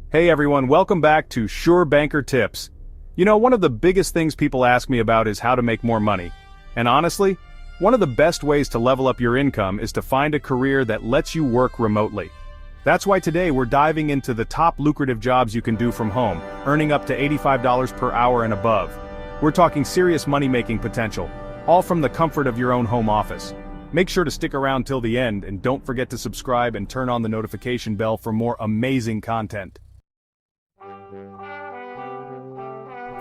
Hey everyone, welcome back to Sure Banker Tips. You know, one of the biggest things people ask me about is how to make more money. And honestly, one of the best ways to level up your income is to find a career that lets you work remotely. That's why today we're diving into the top lucrative jobs you can do from home, earning up to $85 per hour and above. We're talking serious money-making potential, all from the comfort of your own home office. Make sure to stick around till the end and don't forget to subscribe and turn on the notification bell for more amazing content.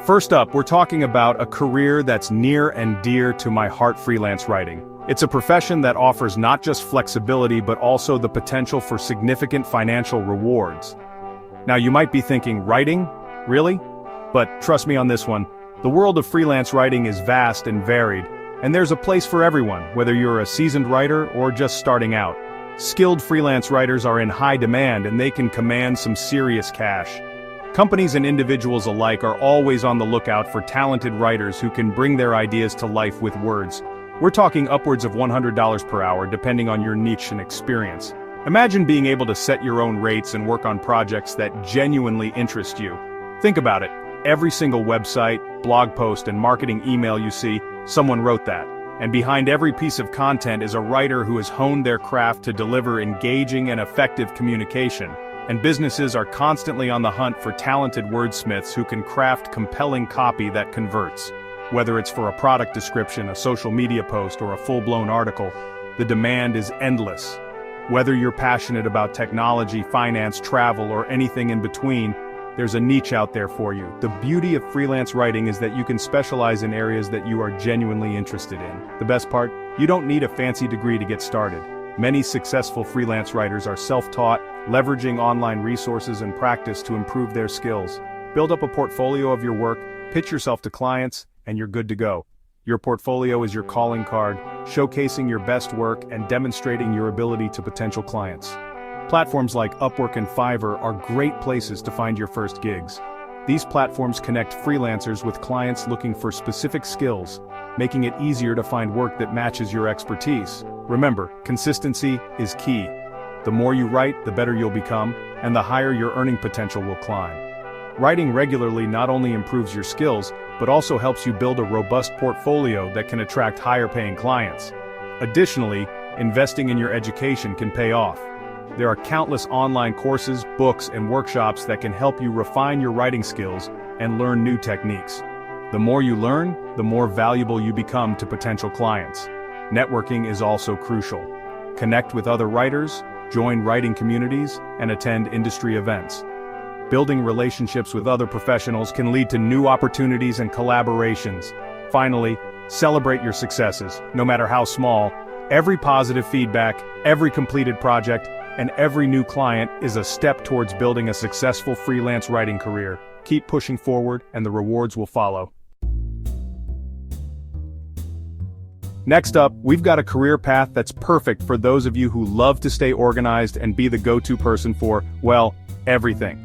First up, we're talking about a career that's near and dear to my heart: freelance writing. It's a profession that offers not just flexibility but also the potential for significant financial rewards. Now you might be thinking, writing? Really? But trust me on this one, the world of freelance writing is vast and varied, and there's a place for everyone, whether you're a seasoned writer or just starting out. Skilled freelance writers are in high demand and they can command some serious cash. Companies and individuals alike are always on the lookout for talented writers who can bring their ideas to life with words. We're talking upwards of $100 per hour depending on your niche and experience. Imagine being able to set your own rates and work on projects that genuinely interest you. Think about it. Every single website, blog post, and marketing email you see, someone wrote that. And behind every piece of content is a writer who has honed their craft to deliver engaging and effective communication. And businesses are constantly on the hunt for talented wordsmiths who can craft compelling copy that converts. Whether it's for a product description, a social media post, or a full-blown article, the demand is endless. Whether you're passionate about technology, finance, travel, or anything in between, there's a niche out there for you. The beauty of freelance writing is that you can specialize in areas that you are genuinely interested in. The best part? You don't need a fancy degree to get started. Many successful freelance writers are self-taught, leveraging online resources and practice to improve their skills. Build up a portfolio of your work, pitch yourself to clients, and you're good to go. Your portfolio is your calling card, showcasing your best work and demonstrating your ability to potential clients. Platforms like Upwork and Fiverr are great places to find your first gigs. These platforms connect freelancers with clients looking for specific skills, making it easier to find work that matches your expertise. Remember, consistency is key. The more you write, the better you'll become, and the higher your earning potential will climb. Writing regularly not only improves your skills, but also helps you build a robust portfolio that can attract higher-paying clients. Additionally, investing in your education can pay off. There are countless online courses, books, and workshops that can help you refine your writing skills and learn new techniques. The more you learn, the more valuable you become to potential clients. Networking is also crucial. Connect with other writers, join writing communities, and attend industry events. Building relationships with other professionals can lead to new opportunities and collaborations. Finally, celebrate your successes, no matter how small. Every positive feedback, every completed project, and every new client is a step towards building a successful freelance writing career. Keep pushing forward, and the rewards will follow. Next up, we've got a career path that's perfect for those of you who love to stay organized and be the go-to person for, well, everything.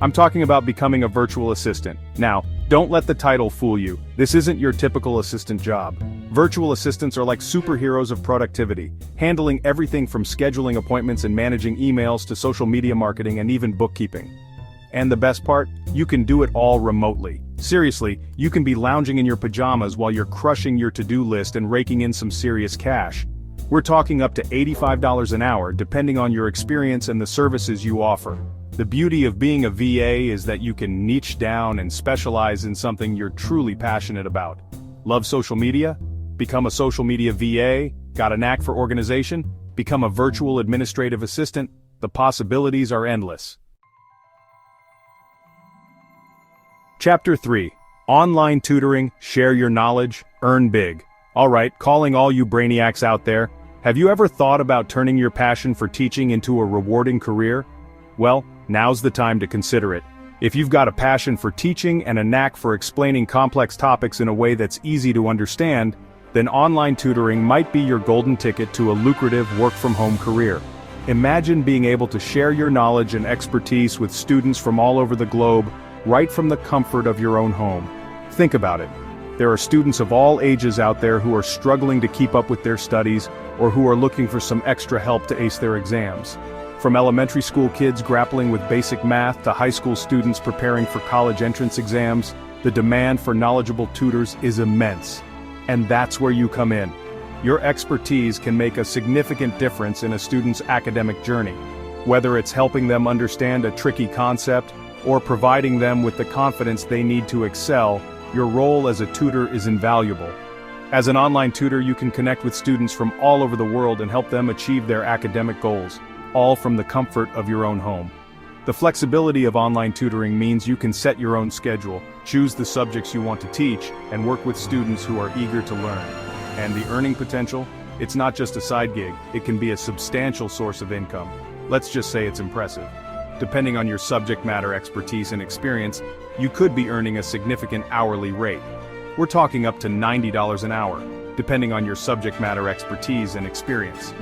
I'm talking about becoming a virtual assistant. Now, don't let the title fool you. This isn't your typical assistant job. Virtual assistants are like superheroes of productivity, handling everything from scheduling appointments and managing emails to social media marketing and even bookkeeping. And the best part? You can do it all remotely. Seriously, you can be lounging in your pajamas while you're crushing your to-do list and raking in some serious cash. We're talking up to $85 an hour depending on your experience and the services you offer. The beauty of being a VA is that you can niche down and specialize in something you're truly passionate about. Love social media? Become a social media VA? Got a knack for organization? Become a virtual administrative assistant? The possibilities are endless. Chapter 3. Online tutoring, share your knowledge, earn big. Alright, calling all you brainiacs out there, have you ever thought about turning your passion for teaching into a rewarding career? Well, now's the time to consider it. If you've got a passion for teaching and a knack for explaining complex topics in a way that's easy to understand, then online tutoring might be your golden ticket to a lucrative work-from-home career. Imagine being able to share your knowledge and expertise with students from all over the globe, right from the comfort of your own home. Think about it. There are students of all ages out there who are struggling to keep up with their studies, or who are looking for some extra help to ace their exams. From elementary school kids grappling with basic math to high school students preparing for college entrance exams, the demand for knowledgeable tutors is immense. And that's where you come in. Your expertise can make a significant difference in a student's academic journey. Whether it's helping them understand a tricky concept or providing them with the confidence they need to excel, your role as a tutor is invaluable. As an online tutor, you can connect with students from all over the world and help them achieve their academic goals, all from the comfort of your own home. The flexibility of online tutoring means you can set your own schedule, choose the subjects you want to teach, and work with students who are eager to learn. And the earning potential? It's not just a side gig, it can be a substantial source of income. Let's just say it's impressive. Depending on your subject matter expertise and experience, you could be earning a significant hourly rate. We're talking up to $90 an hour, depending on your subject matter expertise and experience.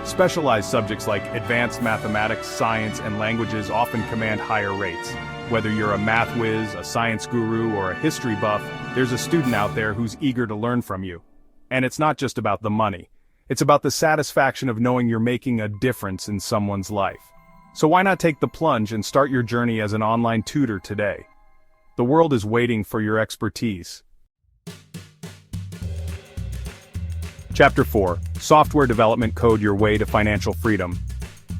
Specialized subjects like advanced mathematics, science, and languages often command higher rates. Whether you're a math whiz, a science guru, or a history buff, there's a student out there who's eager to learn from you. And it's not just about the money. It's about the satisfaction of knowing you're making a difference in someone's life. So why not take the plunge and start your journey as an online tutor today? The world is waiting for your expertise. Chapter 4. Software Development Code Your Way to Financial Freedom.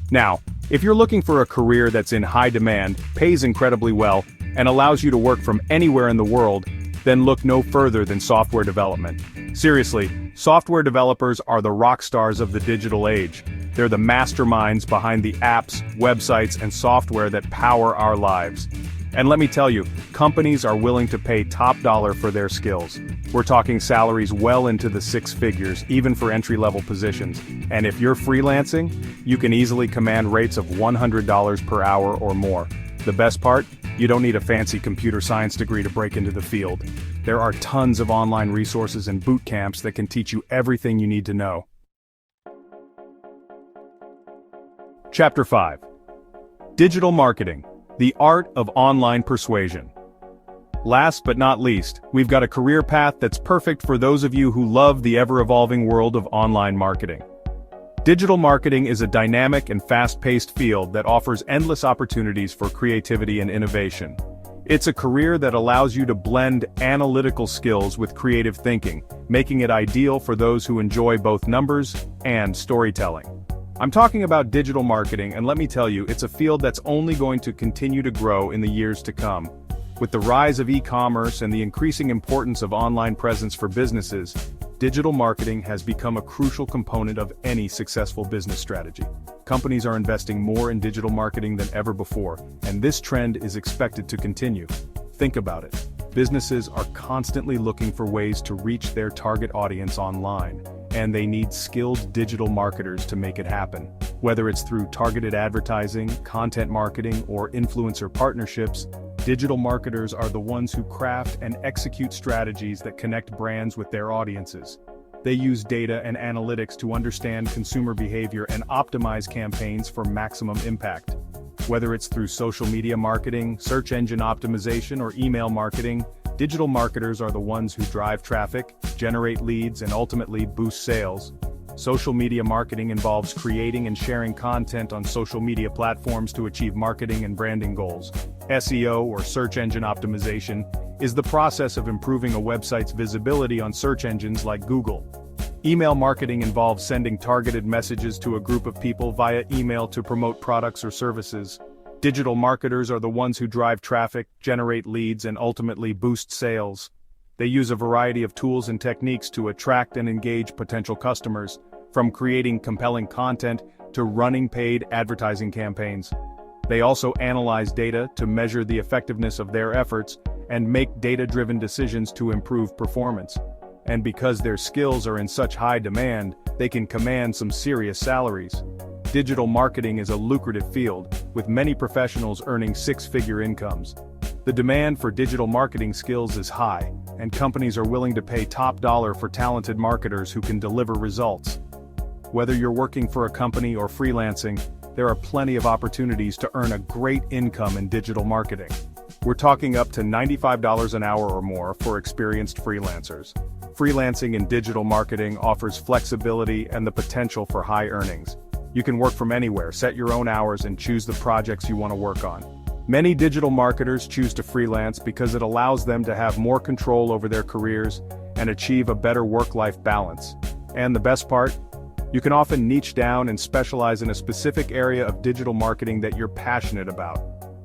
Now, if you're looking for a career that's in high demand, pays incredibly well, and allows you to work from anywhere in the world, then look no further than software development. Seriously, software developers are the rock stars of the digital age. They're the masterminds behind the apps, websites, and software that power our lives. And let me tell you, companies are willing to pay top dollar for their skills. We're talking salaries well into the six figures, even for entry-level positions. And if you're freelancing, you can easily command rates of $100 per hour or more. The best part? You don't need a fancy computer science degree to break into the field. There are tons of online resources and boot camps that can teach you everything you need to know. Chapter 5. Digital Marketing. The Art of Online Persuasion. Last but not least, we've got a career path that's perfect for those of you who love the ever-evolving world of online marketing. Digital marketing is a dynamic and fast-paced field that offers endless opportunities for creativity and innovation. It's a career that allows you to blend analytical skills with creative thinking, making it ideal for those who enjoy both numbers and storytelling. I'm talking about digital marketing, and let me tell you, it's a field that's only going to continue to grow in the years to come. With the rise of e-commerce and the increasing importance of online presence for businesses, digital marketing has become a crucial component of any successful business strategy. Companies are investing more in digital marketing than ever before, and this trend is expected to continue. Think about it. Businesses are constantly looking for ways to reach their target audience online, and they need skilled digital marketers to make it happen. Whether it's through targeted advertising, content marketing, or influencer partnerships, digital marketers are the ones who craft and execute strategies that connect brands with their audiences. They use data and analytics to understand consumer behavior and optimize campaigns for maximum impact. Whether it's through social media marketing, search engine optimization, or email marketing, digital marketers are the ones who drive traffic, generate leads, and ultimately boost sales. Social media marketing involves creating and sharing content on social media platforms to achieve marketing and branding goals. SEO, or search engine optimization, is the process of improving a website's visibility on search engines like Google. Email marketing involves sending targeted messages to a group of people via email to promote products or services. Digital marketers are the ones who drive traffic, generate leads, and ultimately boost sales. They use a variety of tools and techniques to attract and engage potential customers, from creating compelling content to running paid advertising campaigns. They also analyze data to measure the effectiveness of their efforts and make data-driven decisions to improve performance. And because their skills are in such high demand, they can command some serious salaries. Digital marketing is a lucrative field, with many professionals earning six-figure incomes. The demand for digital marketing skills is high, and companies are willing to pay top dollar for talented marketers who can deliver results. Whether you're working for a company or freelancing, there are plenty of opportunities to earn a great income in digital marketing. We're talking up to $95 an hour or more for experienced freelancers. Freelancing in digital marketing offers flexibility and the potential for high earnings. You can work from anywhere, set your own hours, and choose the projects you want to work on. Many digital marketers choose to freelance because it allows them to have more control over their careers and achieve a better work-life balance. And the best part? You can often niche down and specialize in a specific area of digital marketing that you're passionate about.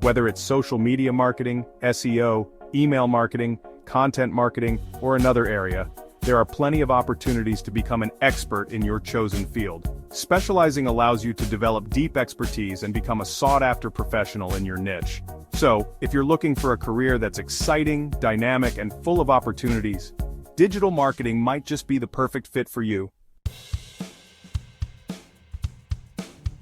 Whether it's social media marketing, SEO, email marketing, content marketing, or another area, there are plenty of opportunities to become an expert in your chosen field. Specializing allows you to develop deep expertise and become a sought-after professional in your niche. So, if you're looking for a career that's exciting, dynamic, and full of opportunities, digital marketing might just be the perfect fit for you.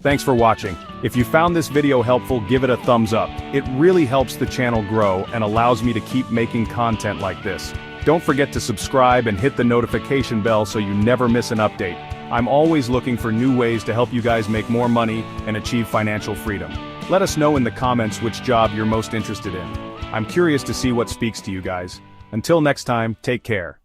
Thanks for watching. If you found this video helpful, give it a thumbs up. It really helps the channel grow and allows me to keep making content like this. Don't forget to subscribe and hit the notification bell so you never miss an update. I'm always looking for new ways to help you guys make more money and achieve financial freedom. Let us know in the comments which job you're most interested in. I'm curious to see what speaks to you guys. Until next time, take care.